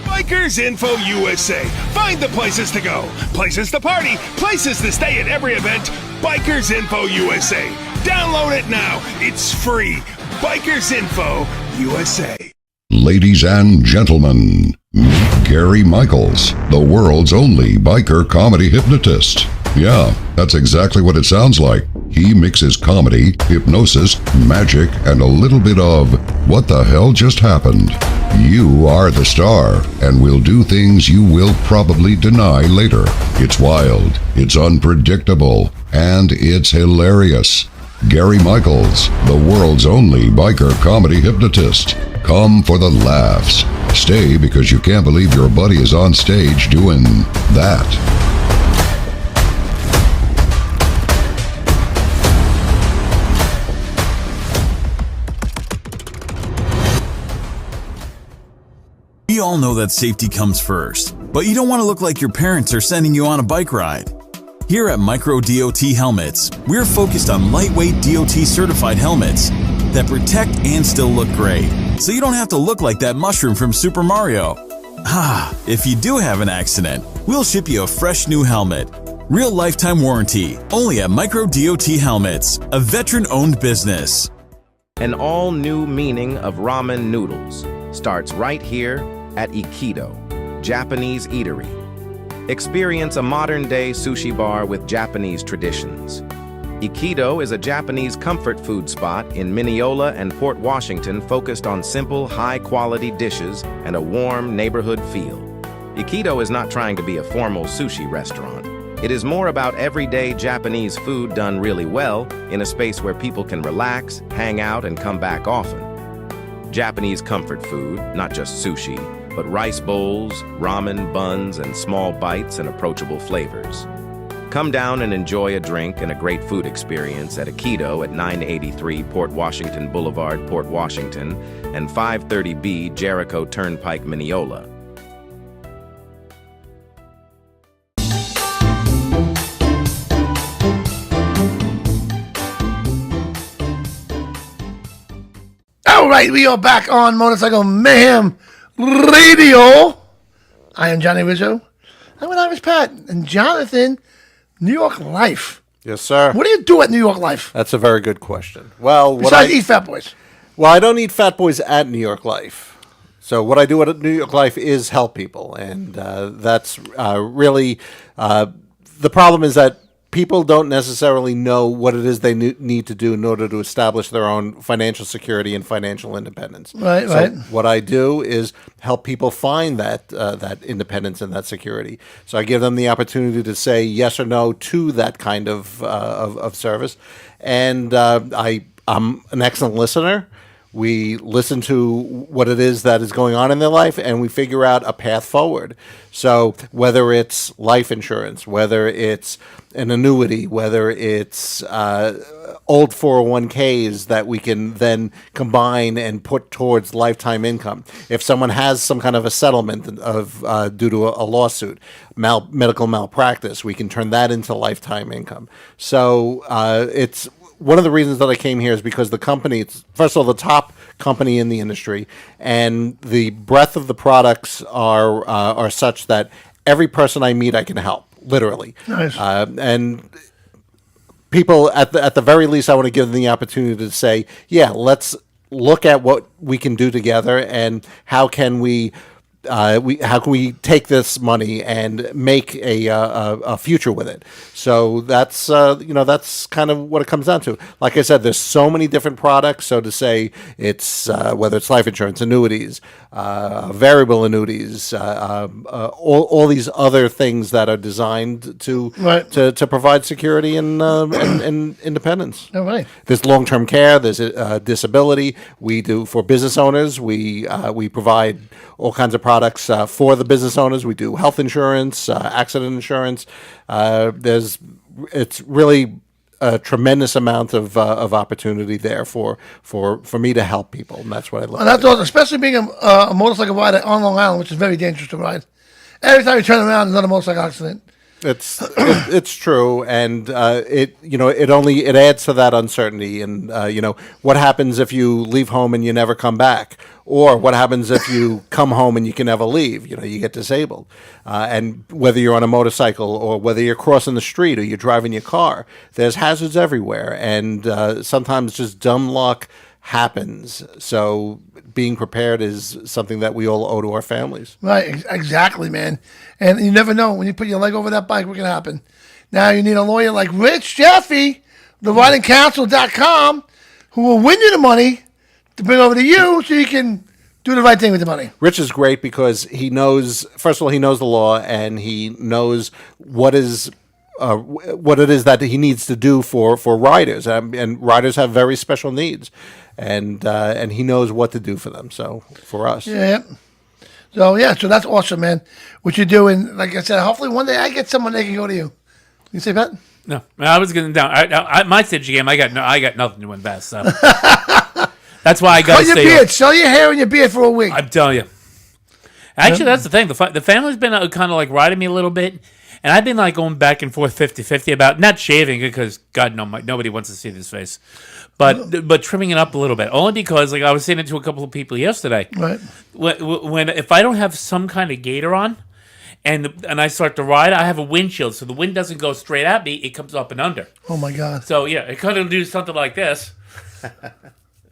Speaker 13: Bikers Info USA. Find the places to go, places to party, places to stay at every event. Bikers Info USA. Download it now. It's free. Bikers Info USA.
Speaker 6: Ladies and gentlemen, meet Gary Michaels, the world's only biker comedy hypnotist. Yeah, that's exactly what it sounds like. He mixes comedy, hypnosis, magic, and a little bit of what the hell just happened. You are the star, and will do things you will probably deny later. It's wild, it's unpredictable, and it's hilarious. Gary Michaels, the world's only biker comedy hypnotist. Come for the laughs. Stay because you can't believe your buddy is on stage doing that.
Speaker 14: We all know that safety comes first, but you don't want to look like your parents are sending you on a bike ride. Here at Micro DOT Helmets, we're focused on lightweight DOT certified helmets that protect and still look great, so you don't have to look like that mushroom from Super Mario. If you do have an accident, we'll ship you a fresh new helmet. Real lifetime warranty, only at Micro DOT Helmets, a veteran-owned business.
Speaker 15: An all-new meaning of ramen noodles starts right here at Ikido, Japanese eatery. Experience a modern-day sushi bar with Japanese traditions. Ikido is a Japanese comfort food spot in Mineola and Port Washington focused on simple, high-quality dishes and a warm neighborhood feel. Ikido is not trying to be a formal sushi restaurant. It is more about everyday Japanese food done really well in a space where people can relax, hang out, and come back often. Japanese comfort food, not just sushi, but rice bowls, ramen, buns, and small bites and approachable flavors. Come down and enjoy a drink and a great food experience at Ikido at 983 Port Washington Boulevard, Port Washington, and 530B Jericho Turnpike, Mineola.
Speaker 1: All right, we are back on Motorcycle Mayhem Radio. I am Johnny Rizzo. I'm with Irish Pat and Jonathan. New York Life.
Speaker 3: Yes, sir.
Speaker 1: What do you do at New York Life?
Speaker 3: That's a very good question. Well,
Speaker 1: besides eat Fat Boys.
Speaker 3: Well, I don't eat Fat Boys at New York Life. So what I do at New York Life is help people, and that's really the problem is that people don't necessarily know what it is they need to do in order to establish their own financial security and financial independence.
Speaker 1: Right,
Speaker 3: so
Speaker 1: right.
Speaker 3: What I do is help people find that that independence and that security. So I give them the opportunity to say yes or no to that kind of service. And I'm an excellent listener. We listen to what it is that is going on in their life, and we figure out a path forward. So whether it's life insurance, whether it's an annuity, whether it's old 401ks that we can then combine and put towards lifetime income. If someone has some kind of a settlement of due to a lawsuit, medical malpractice, we can turn that into lifetime income. So it's one of the reasons that I came here is because the company, it's, first of all, the top company in the industry, and the breadth of the products are such that every person I meet, I can help, literally.
Speaker 1: Nice.
Speaker 3: And people, at the very least, I want to give them the opportunity to say, yeah, let's look at what we can do together, and how can we take this money and make a future with it. So that's that's kind of what it comes down to. Like I said, there's so many different products. So to say it's whether it's life insurance, annuities, variable annuities, all these other things that are designed to provide security and independence.
Speaker 1: All right.
Speaker 3: There's long-term care. There's disability. We do for business owners. We provide all kinds of products for the business owners. We do health insurance, accident insurance. It's really a tremendous amount of opportunity there for me to help people, and that's what I love.
Speaker 1: And that's awesome, especially being a motorcycle rider on Long Island, which is very dangerous to ride. Every time you turn around, there's another motorcycle accident.
Speaker 3: It's true, and it adds to that uncertainty. And what happens if you leave home and you never come back, or what happens if you come home and you can never leave? You get disabled, and whether you're on a motorcycle or whether you're crossing the street or you're driving your car, there's hazards everywhere, and sometimes just dumb luck happens. So being prepared is something that we all owe to our families.
Speaker 1: Right, exactly, man. And you never know when you put your leg over that bike, what can happen. Now you need a lawyer like Rich Jaffe, theridingcouncil.com, who will win you the money to bring over to you so you can do the right thing with the money.
Speaker 3: Rich is great because he knows, first of all, he knows the law, and he knows what it is that he needs to do for riders, and riders have very special needs, and he knows what to do for them. So for us,
Speaker 1: so that's awesome, man. What you're doing, like I said, hopefully one day I get someone they can go to you. You say that?
Speaker 2: No, I was going down. My stage game, I got nothing to invest. So that's why I got to stay.
Speaker 1: Cut your beard, sell your hair and your beard for a week.
Speaker 2: I'm telling you. Actually, that's the thing. The family's been kind of like riding me a little bit. And I've been like going back and forth 50-50 about not shaving it because God no, nobody wants to see this face, but trimming it up a little bit. Only because like I was saying it to a couple of people yesterday.
Speaker 1: Right.
Speaker 2: When if I don't have some kind of gaiter on, and I start to ride, I have a windshield, so the wind doesn't go straight at me; it comes up and under.
Speaker 1: Oh my God.
Speaker 2: So yeah, it kind of do something like this.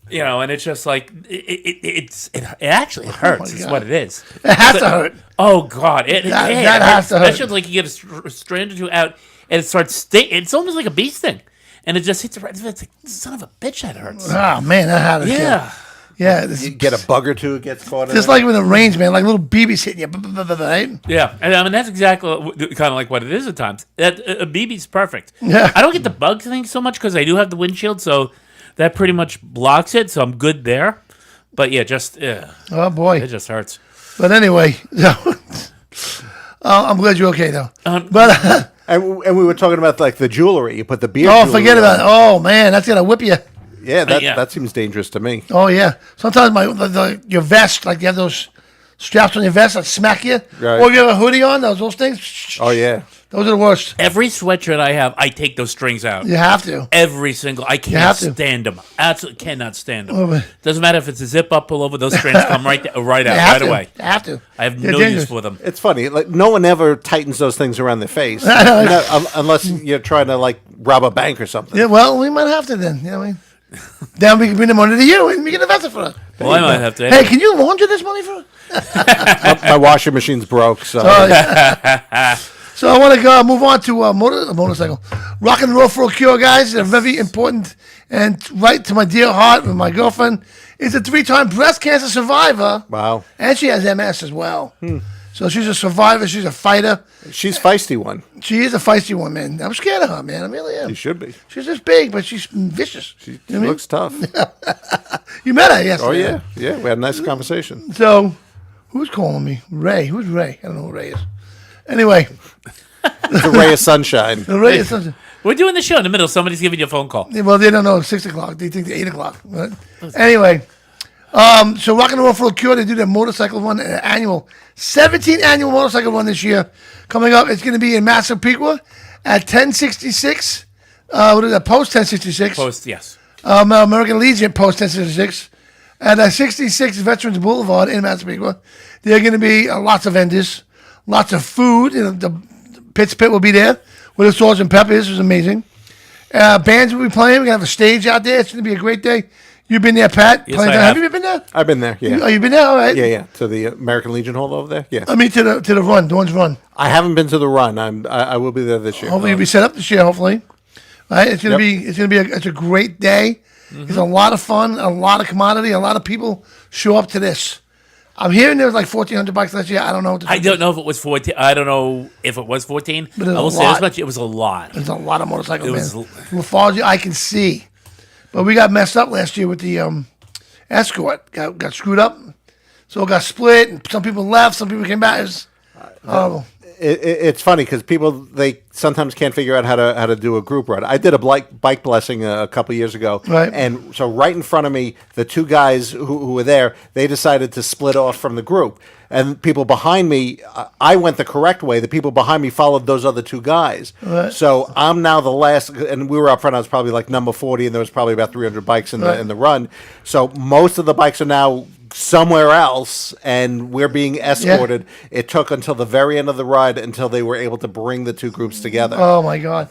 Speaker 2: And it's just like it actually hurts. Is what it is.
Speaker 1: It has to hurt.
Speaker 2: Oh God, it
Speaker 1: has to hurt.
Speaker 2: Especially like you get a strand or two out, and it starts it's almost like a bee sting, and it just hits it right. It's like son of a bitch, that hurts.
Speaker 1: Oh man, that had it.
Speaker 2: Yeah.
Speaker 1: Yeah,
Speaker 3: you get a bug or two, it gets caught in
Speaker 1: just like when it rains, man, like little BBs hitting you, right?
Speaker 2: Yeah, and I mean that's exactly kind of like what it is at times. That a BB's perfect.
Speaker 1: Yeah,
Speaker 2: I don't get the bug thing so much because I do have the windshield, so that pretty much blocks it, so I'm good there. But yeah, just
Speaker 1: oh boy,
Speaker 2: it just hurts.
Speaker 1: But anyway, I'm glad you're okay though.
Speaker 3: But and we were talking about like the jewelry. You put the beard.
Speaker 1: Oh, forget about it. Oh man, that's gonna whip you.
Speaker 3: Yeah, that seems dangerous to me.
Speaker 1: Oh yeah, sometimes your vest, like you have those straps on your vest that smack you,
Speaker 3: right.
Speaker 1: Or if you have a hoodie on, those things.
Speaker 3: Oh yeah.
Speaker 1: Those are the worst.
Speaker 2: Every sweatshirt I have, I take those strings out.
Speaker 1: You have to.
Speaker 2: Every single. I can't stand them. Absolutely cannot stand them.
Speaker 1: Oh,
Speaker 2: doesn't matter if it's a zip up pullover. Those strings come right out right away.
Speaker 1: You have to.
Speaker 2: I have no use for them.
Speaker 3: It's funny. Like no one ever tightens those things around their face, unless you're trying to like rob a bank or something.
Speaker 1: Yeah. Well, we might have to then. You know what I mean? Then we can bring the money to you and we can invest it for it.
Speaker 2: Well, I might have to.
Speaker 1: Hey, can you launder this money for?
Speaker 3: My washing machine's broke, so.
Speaker 1: So I want to go move on to a motorcycle. Rock and roll for a cure, guys. They're very important and right to my dear heart with my girlfriend. Is a 3-time breast cancer survivor.
Speaker 3: Wow.
Speaker 1: And she has MS as well. So she's a survivor. She's a fighter.
Speaker 3: She's feisty one.
Speaker 1: She is a feisty one, man. I'm scared of her, man. I really am.
Speaker 3: You should be.
Speaker 1: She's just big, but she's vicious.
Speaker 3: She
Speaker 1: You know what I mean?
Speaker 3: looks tough.
Speaker 1: You met her, yes.
Speaker 3: Oh, yeah. Yeah, we had a nice conversation.
Speaker 1: So, who's calling me? Ray. Who's Ray? I don't know who Ray is. Anyway.
Speaker 3: It's a ray of sunshine.
Speaker 1: A ray of sunshine.
Speaker 2: We're doing the show in the middle. Somebody's giving you a phone call.
Speaker 1: Yeah, well, they don't know it's 6 o'clock. They think it's 8 o'clock. Right? Anyway, so Rock and Roll for a Cure, they do their motorcycle run, an annual, 17th annual motorcycle run this year. Coming up, it's going to be in Massapequa at 1066. What is that? Post 1066.
Speaker 2: Post, yes.
Speaker 1: American Legion Post 1066. At 66 Veterans Boulevard in Massapequa. There are going to be lots of vendors, lots of food. You know, the Pitts Pit will be there with the Swords and Peppers. It was amazing. Bands will be playing. We're going to have a stage out there. It's going to be a great day. You've been there, Pat?
Speaker 2: Yes,
Speaker 1: Playing
Speaker 2: I
Speaker 1: time.
Speaker 2: have.
Speaker 1: Have you been there?
Speaker 3: I've been there, yeah.
Speaker 1: You've been there? All right.
Speaker 3: Yeah. To the American Legion Hall over there, yeah.
Speaker 1: I mean, to the run, Dawn's Run.
Speaker 3: I haven't been to the run. I will be there this year.
Speaker 1: Hopefully, you'll be set up this year. Hopefully, right? It's gonna be. It's gonna be. It's a great day. It's a lot of fun. A lot of commodity. A lot of people show up to this. I'm hearing there was like 1,400 bikes last year. I don't know.
Speaker 2: I don't know if it was 14. I don't know if it was 14.
Speaker 1: But
Speaker 2: I
Speaker 1: there's
Speaker 2: will
Speaker 1: a
Speaker 2: say as
Speaker 1: lot.
Speaker 2: much. It was a lot.
Speaker 1: There's a lot of motorcycles,
Speaker 2: It
Speaker 1: man.
Speaker 2: was-
Speaker 1: From as far as I can see. But we got messed up last year with the Escort. Got screwed up. So it got split. And some people left. Some people came back. It was horrible.
Speaker 3: It's funny because people, they sometimes can't figure out how to do a group run. I did a bike blessing a couple years ago,
Speaker 1: Right.
Speaker 3: and so right in front of me, the two guys who were there, they decided to split off from the group, and people behind me, I went the correct way. The people behind me followed those other two guys.
Speaker 1: Right.
Speaker 3: So I'm now the last, and we were up front. I was probably like number 40, and there was probably about 300 bikes in
Speaker 1: Right.
Speaker 3: the run. So most of the bikes are now somewhere else, and we're being escorted. It took until the very end of the ride until they were able to bring the two groups together.
Speaker 1: Oh my God,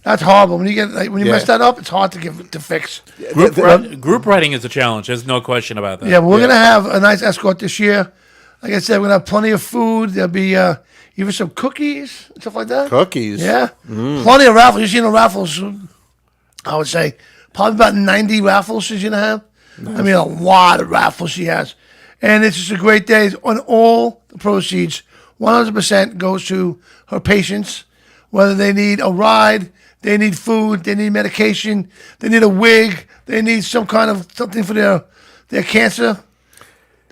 Speaker 1: that's horrible. When you get when you mess that up, it's hard to fix.
Speaker 2: Group riding is a challenge. There's no question about that.
Speaker 1: Yeah, but we're gonna have a nice escort this year. Like I said, we're gonna have plenty of food. There'll be even some cookies and stuff like that.
Speaker 3: Cookies.
Speaker 1: Yeah, plenty of raffles. You've seen the raffles. I would say probably about 90 raffles she's gonna have. I mean, a lot of raffles she has, and it's just a great day. On all the proceeds, 100% goes to her patients, whether they need a ride, they need food, they need medication, they need a wig, they need some kind of something for their cancer.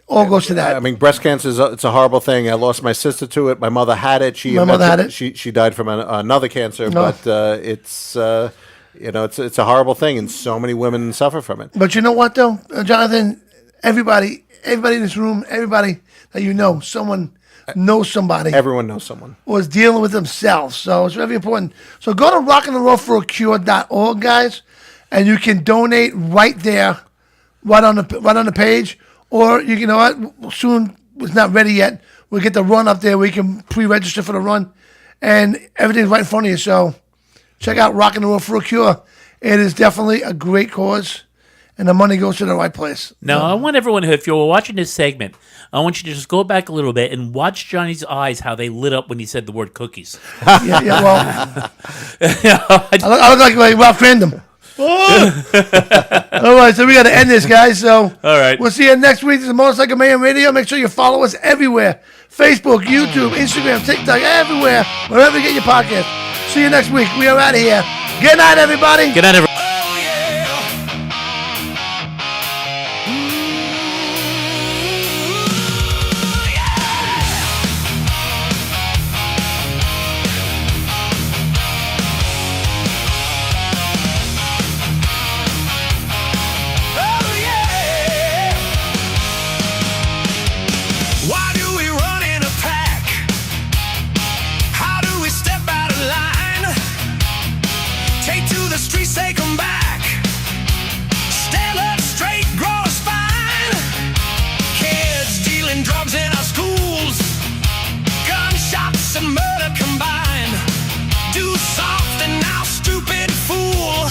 Speaker 1: All goes to that.
Speaker 3: I mean, breast cancer it's a horrible thing. I lost my sister to it. My mother had it.
Speaker 1: My mother had it.
Speaker 3: She died from another cancer,
Speaker 1: No.
Speaker 3: but it's it's a horrible thing, and so many women suffer from it.
Speaker 1: But you know what, though, Jonathan? Everybody in this room, everybody that you know, someone knows somebody.
Speaker 3: Everyone knows someone.
Speaker 1: Was dealing with themselves. So it's very important. So go to rockandrollforacure.org, guys, and you can donate right there, right on the page. Or you know what? Soon, it's not ready yet. We'll get the run up there. We can pre-register for the run, and everything's right in front of you. So check out Rock and Roll for a Cure. It is definitely a great cause, and the money goes to the right place.
Speaker 2: Now, I want everyone who, if you're watching this segment, I want you to just go back a little bit and watch Johnny's eyes, how they lit up when he said the word cookies.
Speaker 1: Yeah, well, I look like Ralph Crandom. All right, so we got to end this, guys. So,
Speaker 2: all right,
Speaker 1: we'll see you next week. This is Motorcycle Mayhem Radio. Make sure you follow us everywhere: Facebook, YouTube, Instagram, TikTok, everywhere, wherever you get your podcast. See you next week. We are out of here. Good night, everybody.
Speaker 2: Good night, everybody.
Speaker 13: Why do we run in a pack? How do we step out of line? Take to the streets, say come back. Stand up straight, grow a spine. Kids dealing drugs in our schools. Gunshots and murder combined. Do something now, stupid fool.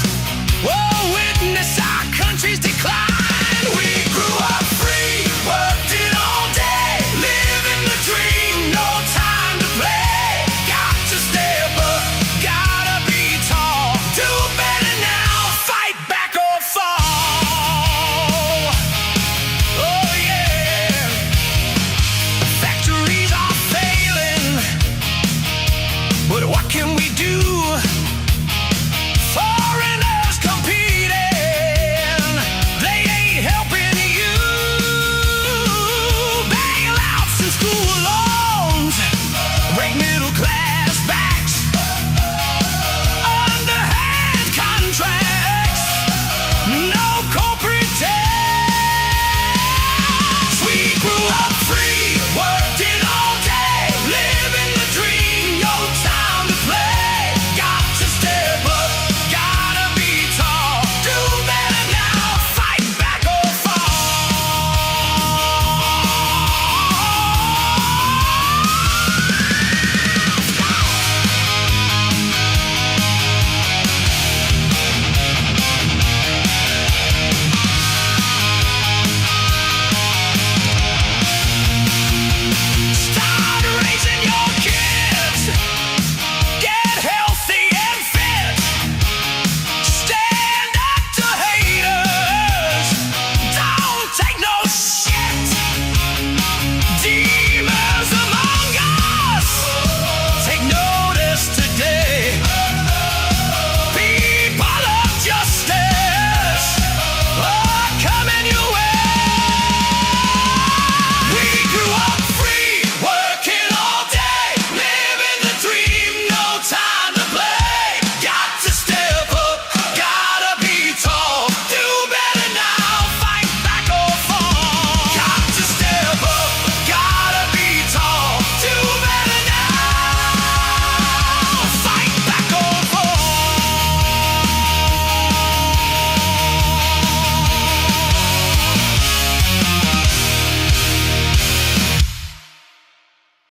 Speaker 13: Oh, witness our country's decline. We grew up free, worked it all day. Living the dream, no time to play. Got to step up, gotta be tall. Do better now.
Speaker 16: can we do?